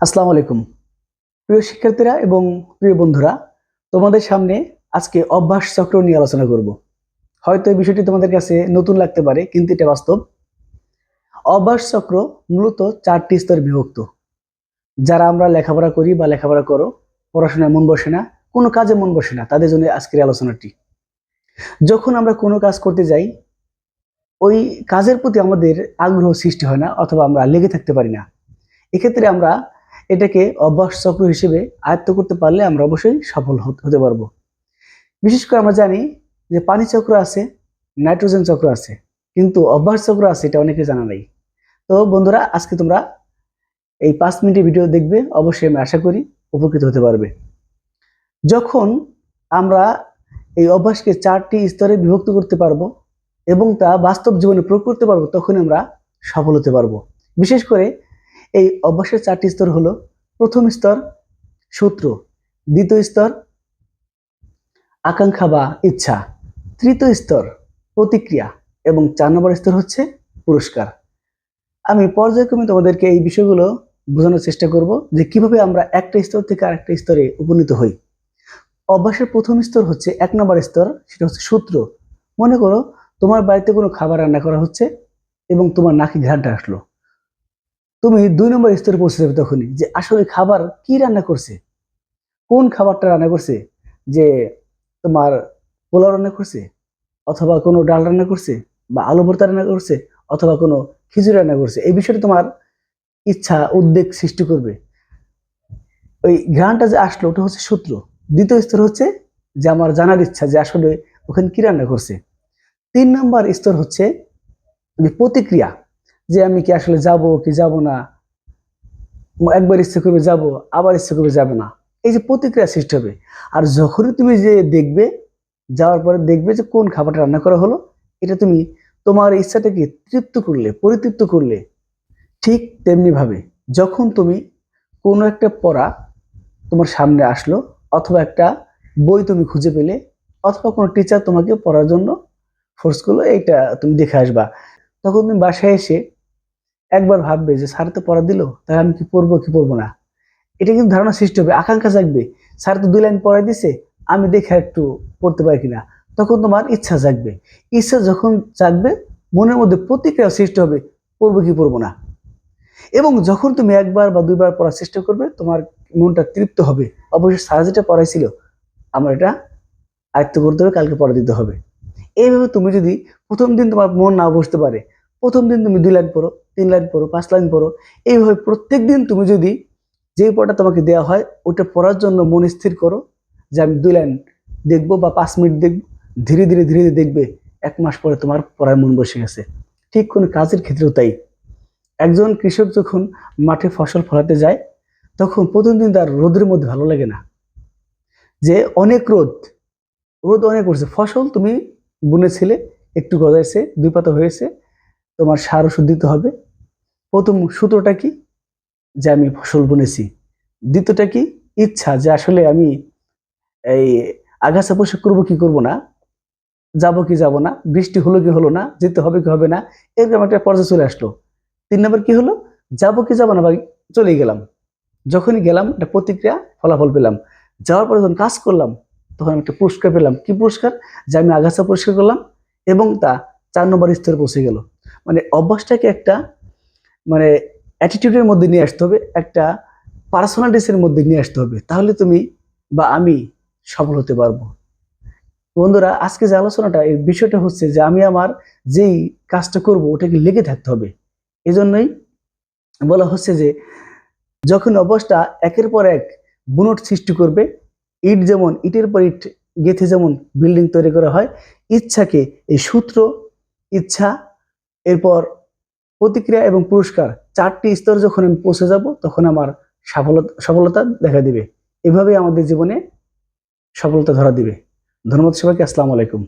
আসসালামু আলাইকুম প্রিয় শিক্ষার্থীরা এবং প্রিয় বন্ধুরা, তোমাদের সামনে আজকে অভ্যাস চক্র নিয়ে আলোচনা করব। হয়তো এই বিষয়টি তোমাদের কাছে নতুন লাগতে পারে, কিন্তু এটা বাস্তব। অভ্যাস চক্র মূলত 4টি স্তরে বিভক্ত। যারা আমরা লেখাপড়া করি বা লেখাপড়া করো, পড়াশোনায় মন বসে না, কোনো কাজে মন বসে না, তাদের জন্য আজকের আলোচনাটি। যখন আমরা কোনো কাজ করতে যাই, ওই কাজের প্রতি আমাদের আগ্রহ সৃষ্টি হয় না, অথবা আমরা লেগে থাকতে পারি না। এক্ষেত্রে আমরা এটাকে অভ্যাস চক্র হিসেবে আয়ত্ত করতে পারলে আমরা অবশ্যই সফল হতে পারবো। বিশেষ করে আমরা জানি যে পানি চক্র আছে, নাইট্রোজেন চক্র আছে, কিন্তু অভ্যাস চক্র আছে, এটা অনেকে জানা নাই। তো বন্ধুরা, আজকে তোমরা এই 5 মিনিটের ভিডিও দেখবে, অবশ্যই আমি আশা করি উপকৃত হতে পারবে। যখন আমরা এই অভ্যাসকে 4টি স্তরে বিভক্ত করতে পারবো এবং তা বাস্তব জীবনে প্রয়োগ করতে পারবো, তখন আমরা সফল হতে পারবো। বিশেষ করে এই অভ্যাসের 4টি স্তর হলো: প্রথম স্তর সূত্র, দ্বিতীয় স্তর আকাঙ্ক্ষা বা ইচ্ছা, তৃতীয় স্তর প্রতিক্রিয়া এবং 4 নম্বর স্তর হচ্ছে পুরস্কার। আমি পর্যায়ক্রমে তোমাদেরকে এই বিষয়গুলো বোঝানোর চেষ্টা করব যে কিভাবে আমরা একটা স্তর থেকে আরেকটা স্তরে উপনীত হই। অভ্যাসের প্রথম স্তর হচ্ছে 1 নম্বর স্তর, সেটা হচ্ছে সূত্র। মনে করো তোমার বাড়িতে কোনো খাবার রান্না করা হচ্ছে এবং তোমার নাকে ঘ্রাণটা আসলো। তুমি 2 নম্বর স্তরে পৌঁছে যাবে তখনই, যে আসলে খাবার কি রান্না করছে, কোন খাবারটা রান্না করছে, যে তোমার পোলাও রান্না করছে, অথবা কোনো ডাল রান্না করছে, বা আলু ভর্তা রান্না করছে, অথবা কোনো খিচুড়ি রান্না করছে। এই বিষয়টা তোমার ইচ্ছা উদ্বেগ সৃষ্টি করবে। ওই ঘ্রাণটা যে আসলো, ওটা হচ্ছে সূত্র। দ্বিতীয় স্তর হচ্ছে যে আমার জানার ইচ্ছা, যে আসলে ওখানে কি রান্না করছে। 3 নম্বর স্তর হচ্ছে প্রতিক্রিয়া, যে আমি কি আসলে যাব কি যাব না, একবার ইচ্ছে করবে যাব, আবার ইচ্ছে করবে যাবে না। এই যে প্রতিক্রিয়া সৃষ্টি হবে। আর যখনই তুমি যে দেখবে, যাওয়ার পরে দেখবে যে কোন খাবারটা রান্না করা হলো, এটা তুমি তোমার ইচ্ছাটাকে তৃপ্ত করলে, পরিতৃপ্ত করলে। ঠিক তেমনি ভাবে যখন তুমি কোনো একটা পড়া তোমার সামনে আসলো, অথবা একটা বই তুমি খুঁজে পেলে, অথবা কোনো টিচার তোমাকে পড়ার জন্য ফোর্স করলো, এইটা তুমি দেখে আসবা, তখন তুমি বাসায় এসে একবার ভাববে যে স্যার তো পড়া দিল, তাহলে আমি কি পড়বো কি পড়বো না। এটা কিন্তু ধারণা সৃষ্টি হবে, আকাঙ্ক্ষা জাগবে। স্যার তো 2 লাইন পড়াই দিছে, আমি দেখে একটু পড়তে পারি কিনা। তখন তোমার ইচ্ছা জাগবে। ইচ্ছা যখন জাগবে, মনের মধ্যে প্রতিক্রিয়া সৃষ্টি হবে, পড়বো কি পড়বো না। এবং যখন তুমি 1বার বা 2বার পড়ার চেষ্টা করবে, তোমার মনটা তৃপ্ত হবে। অবশ্যই স্যার যেটা পড়াইছিল, আমার এটা আয়ত্ত করতে হবে, কালকে পড়া দিতে হবে। এইভাবে তুমি যদি প্রথম দিন তোমার মন না বসতে পারে, প্রথম দিন তুমি 2 লাইন পড়ো, 3 লাইন পড়ো, 5 লাইন পড়ো। এইভাবে প্রত্যেক দিন তুমি যদি যে পড়াটা তোমাকে দেওয়া হয় ওটা পড়ার জন্য মন স্থির করো, যে আমি 2 লাইন দেখবো বা 5 মিনিট দেখবো। ধীরে ধীরে ধীরে ধীরে দেখবে 1 মাস পরে তোমার পড়ায় মন বসে গেছে। ঠিক কোনো কাজের ক্ষেত্রেও তাই। একজন কৃষক যখন মাঠে ফসল ফলাতে যায়, তখন প্রথম দিন তার রোদের মধ্যে ভালো লাগে না, যে অনেক রোদ, রোদ অনেক উঠছে। ফসল তুমি বুনেছিলে, একটু গজাইছে, 2 পাতা হয়েছে, তোমার সার ওষুধ দিতে হবে। প্রথম সূত্রটা কি? যে আমি ফসল বুনেছি। দ্বিতীয়টা কি? ইচ্ছা, যে আসলে আমি এই আগাছা পরিষ্কার করবো কি করবো না, যাবো কি যাবো না, বৃষ্টি হলো কি হলো না, যেতে হবে কি হবে না, এরকম একটা পর্যায়ে চলে আসলো। 3 নম্বর কি হলো? যাবো কি যাবো না, ভাই চলে গেলাম। যখনই গেলাম একটা প্রতিক্রিয়া, ফলাফল পেলাম। যাওয়ার পরে যখন কাজ করলাম, তখন আমি একটা পুরস্কার পেলাম। কি পুরস্কার? যে আমি আগাছা পরিষ্কার করলাম, এবং তা 4 নম্বর স্তরে পৌঁছে গেল। মানে অভ্যাসটাকে একটা মানে অ্যাটিটিউডের মধ্যে নিয়ে আসতে হবে, একটা পার্সোনালিটিসের মধ্যে নিয়ে আসতে হবে, তাহলে তুমি বা আমি সফল হতে পারবো। বন্ধুরা, আজকে যে আলোচনাটা, এই বিষয়টা হচ্ছে যে আমি আমার যেই কাজটা করব ওটাকে লেগে থাকতে হবে। এজন্যই বলা হচ্ছে যে যখন অভ্যাসটা একের পর এক বুনট সৃষ্টি করবে, ইট যেমন ইটের পর ইট গেঁথে যেমন বিল্ডিং তৈরি করা হয়, ইচ্ছাকে এই সূত্র, ইচ্ছা, এরপর প্রতিক্রিয়া এবং পুরস্কার, 4টি স্তর যখন আমি পৌঁছে যাব, তখন আমার সফলতা দেখা দিবে। এভাবেই আমাদের জীবনে সফলতা ধরা দিবে। ধন্যবাদ সবাইকে। আসসালামু আলাইকুম।